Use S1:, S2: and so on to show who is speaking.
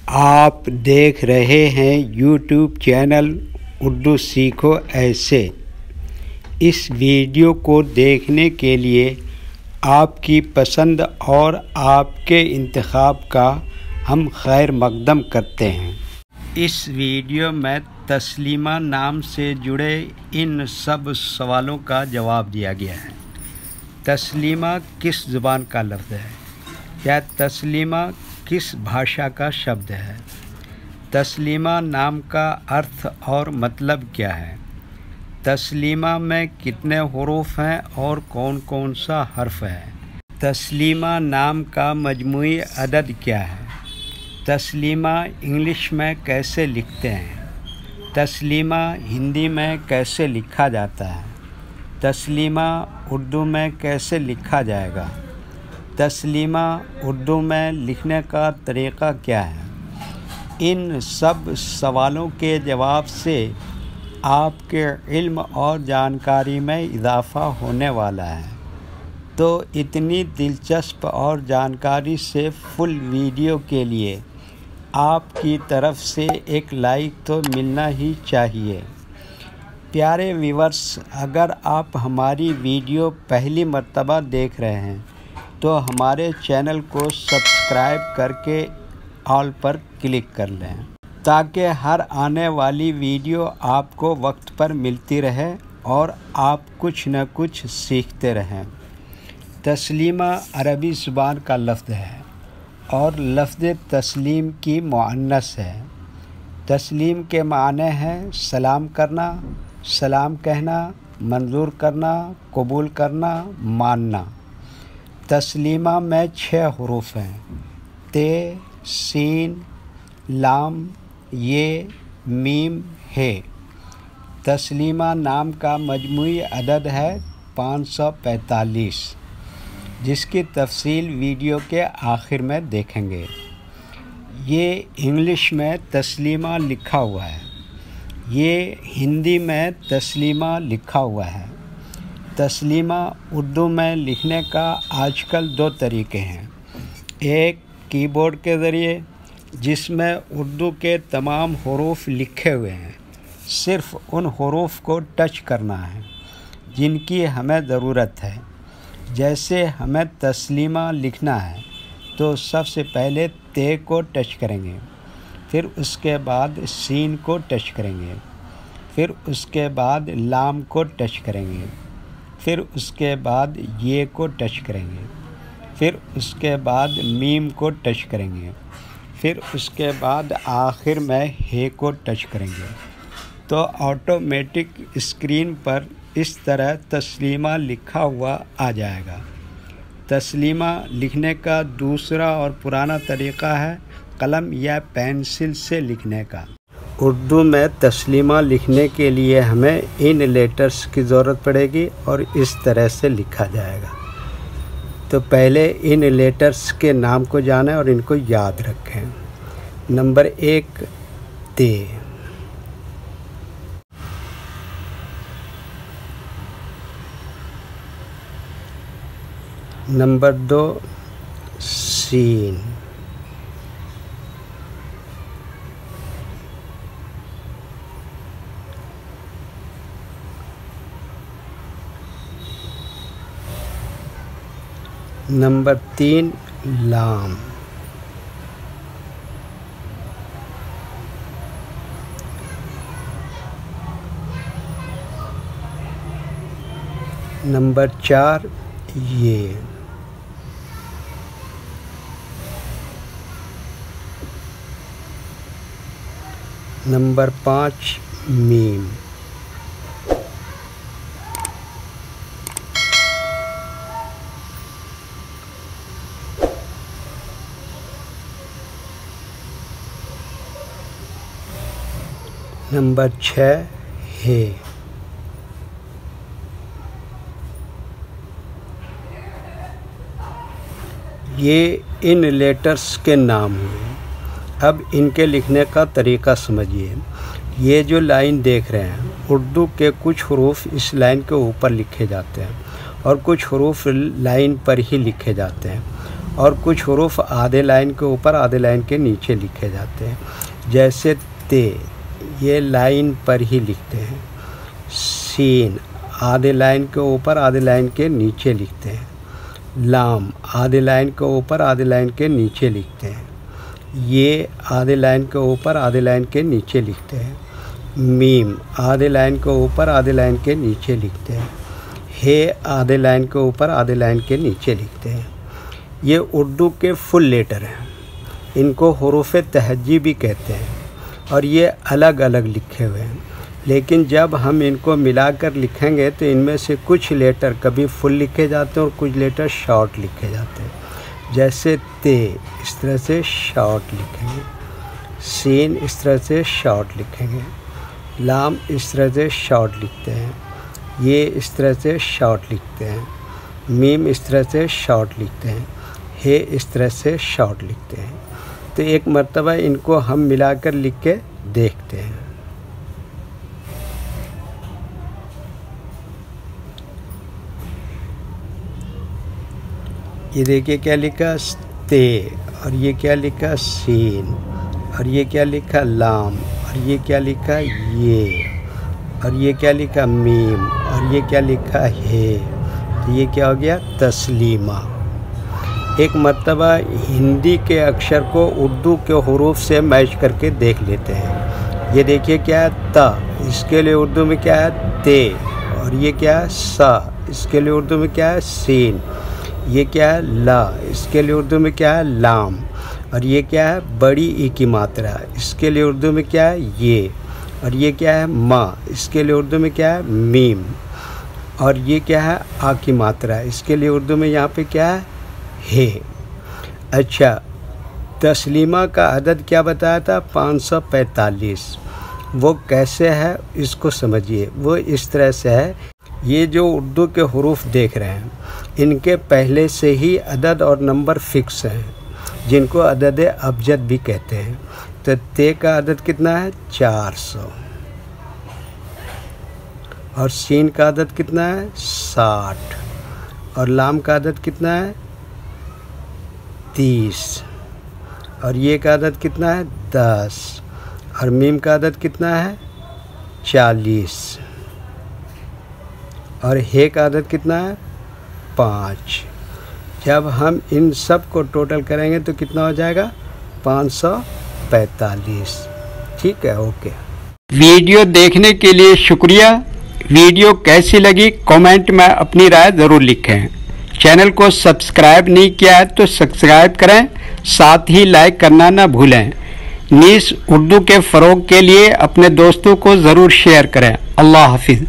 S1: आप देख रहे हैं YouTube चैनल उर्दू सीखो ऐसे। इस वीडियो को देखने के लिए आपकी पसंद और आपके इंतखाब का हम खैर मकदम करते हैं। इस वीडियो में तस्लीमा नाम से जुड़े इन सब सवालों का जवाब दिया गया है। तस्लीमा किस ज़ुबान का लफ्ज़ है? या तस्लीमा किस भाषा का शब्द है? तस्लीमा नाम का अर्थ और मतलब क्या है? तस्लीमा में कितने हुरूफ हैं और कौन कौन सा हर्फ है? तस्लीमा नाम का मजमूई अदद क्या है? तस्लीमा इंग्लिश में कैसे लिखते हैं? तस्लीमा हिंदी में कैसे लिखा जाता है? तस्लीमा उर्दू में कैसे लिखा जाएगा? तस्लीमा उर्दू में लिखने का तरीक़ा क्या है? इन सब सवालों के जवाब से आपके इल्म और जानकारी में इजाफ़ा होने वाला है। तो इतनी दिलचस्प और जानकारी से फुल वीडियो के लिए आपकी तरफ से एक लाइक तो मिलना ही चाहिए। प्यारे व्यूअर्स, अगर आप हमारी वीडियो पहली मर्तबा देख रहे हैं तो हमारे चैनल को सब्सक्राइब करके ऑल पर क्लिक कर लें ताकि हर आने वाली वीडियो आपको वक्त पर मिलती रहे और आप कुछ न कुछ सीखते रहें। तस्लीमा अरबी ज़ुबान का लफ्ज़ है और लफ्ज़ तस्लीम की मुअन्नस है। तस्लीम के माने हैं सलाम करना, सलाम कहना, मंजूर करना, कबूल करना, मानना। तस्लीमा में 6 हुरूफ हैं: ते, सीन, लाम, ये, मीम, हे। तस्लीमा नाम का मजमूई अदद है 545, जिसकी तफसील वीडियो के आखिर में देखेंगे। ये इंग्लिश में तस्लीमा लिखा हुआ है, ये हिंदी में तस्लीमा लिखा हुआ है। तस्लीमा उर्दू में लिखने का आजकल 2 तरीके हैं। एक कीबोर्ड के ज़रिए, जिसमें उर्दू के तमाम हुरूफ लिखे हुए हैं, सिर्फ़ उन हुरूफ को टच करना है जिनकी हमें ज़रूरत है। जैसे हमें तस्लीमा लिखना है तो सबसे पहले ते को टच करेंगे, फिर उसके बाद सीन को टच करेंगे, फिर उसके बाद लाम को टच करेंगे, फिर उसके बाद ये को टच करेंगे, फिर उसके बाद मीम को टच करेंगे, फिर उसके बाद आखिर में हे को टच करेंगे। तो ऑटोमेटिक स्क्रीन पर इस तरह तस्लीमा लिखा हुआ आ जाएगा। तस्लीमा लिखने का दूसरा और पुराना तरीक़ा है कलम या पेंसिल से लिखने का। उर्दू में तस्लीमा लिखने के लिए हमें इन लेटर्स की ज़रूरत पड़ेगी और इस तरह से लिखा जाएगा। तो पहले इन लेटर्स के नाम को जानें और इनको याद रखें। नंबर 1 ते, नंबर 2 सीन, नंबर 3 लाम, नंबर 4 ये, नंबर 5 मीम, नंबर 6 हे। ये इन लेटर्स के नाम हुए। अब इनके लिखने का तरीक़ा समझिए। ये जो लाइन देख रहे हैं, उर्दू के कुछ हुरूफ इस लाइन के ऊपर लिखे जाते हैं और कुछ हुरूफ लाइन पर ही लिखे जाते हैं और कुछ हरूफ आधे लाइन के ऊपर आधे लाइन के नीचे लिखे जाते हैं। जैसे ते, ये लाइन पर ही लिखते हैं। सीन आधे लाइन के ऊपर आधे लाइन के नीचे लिखते हैं। लाम आधे लाइन के ऊपर आधे लाइन के नीचे लिखते हैं। ये आधे लाइन के ऊपर आधे लाइन के नीचे लिखते हैं। मीम आधे लाइन के ऊपर आधे लाइन के नीचे लिखते हैं। हे आधे लाइन के ऊपर आधे लाइन के नीचे लिखते हैं। ये उर्दू के फुल लेटर हैं, इनको हुरूफ़ तहज्जी भी कहते हैं और ये अलग अलग लिखे हुए हैं। लेकिन जब हम इनको मिलाकर लिखेंगे तो इनमें से कुछ लेटर कभी फुल लिखे जाते हैं और कुछ लेटर शॉर्ट लिखे जाते हैं। जैसे ते इस तरह से शॉर्ट लिखेंगे, सीन इस तरह से शॉर्ट लिखेंगे, लाम इस तरह से शॉर्ट लिखते हैं, ये इस तरह से शॉर्ट लिखते हैं, मीम इस तरह से शॉर्ट लिखते हैं, हे इस तरह से शॉर्ट लिखते हैं। तो एक मर्तबा इनको हम मिलाकर लिख के देखते हैं। ये देखिए क्या लिखा ते, और ये क्या लिखा सीन, और ये क्या लिखा लाम, और ये क्या लिखा ये, और ये क्या लिखा मीम, और ये क्या लिखा है। तो ये क्या हो गया तस्लीमा। एक मर्तबा हिंदी के अक्षर को उर्दू के हुरूफ से मैच करके देख लेते हैं। ये देखिए क्या है ता, इसके लिए उर्दू में क्या है ते, और ये क्या है सा, इसके लिए उर्दू में क्या है सीन, ये क्या है ला, इसके लिए उर्दू में क्या है लाम, और ये क्या है बड़ी ई की मात्रा, इसके लिए उर्दू में क्या है ये, और ये क्या है माँ, इसके लिए उर्दू में क्या है मीम, और ये क्या है आ की मात्रा, इसके लिए उर्दू में यहाँ पे क्या है। अच्छा, तस्लीमा का अदद क्या बताया था 545। वो कैसे है इसको समझिए। वो इस तरह से है, ये जो उर्दू के हुरूफ देख रहे हैं इनके पहले से ही अदद और नंबर फिक्स हैं, जिनको अदद अबजद भी कहते हैं। तो ते का अदद कितना है 400, और सीन का अदद कितना है 60, और लाम का अदद कितना है 30, और ये का अदद कितना है 10, और मीम का अदद कितना है 40, और हे का अदद कितना है 5। जब हम इन सब को टोटल करेंगे तो कितना हो जाएगा 545। ठीक है, ओके। वीडियो देखने के लिए शुक्रिया। वीडियो कैसी लगी कमेंट में अपनी राय ज़रूर लिखें। चैनल को सब्सक्राइब नहीं किया है तो सब्सक्राइब करें, साथ ही लाइक करना ना भूलें। नीस उर्दू के फ़रोग़ के लिए अपने दोस्तों को ज़रूर शेयर करें। अल्लाह हाफिज़।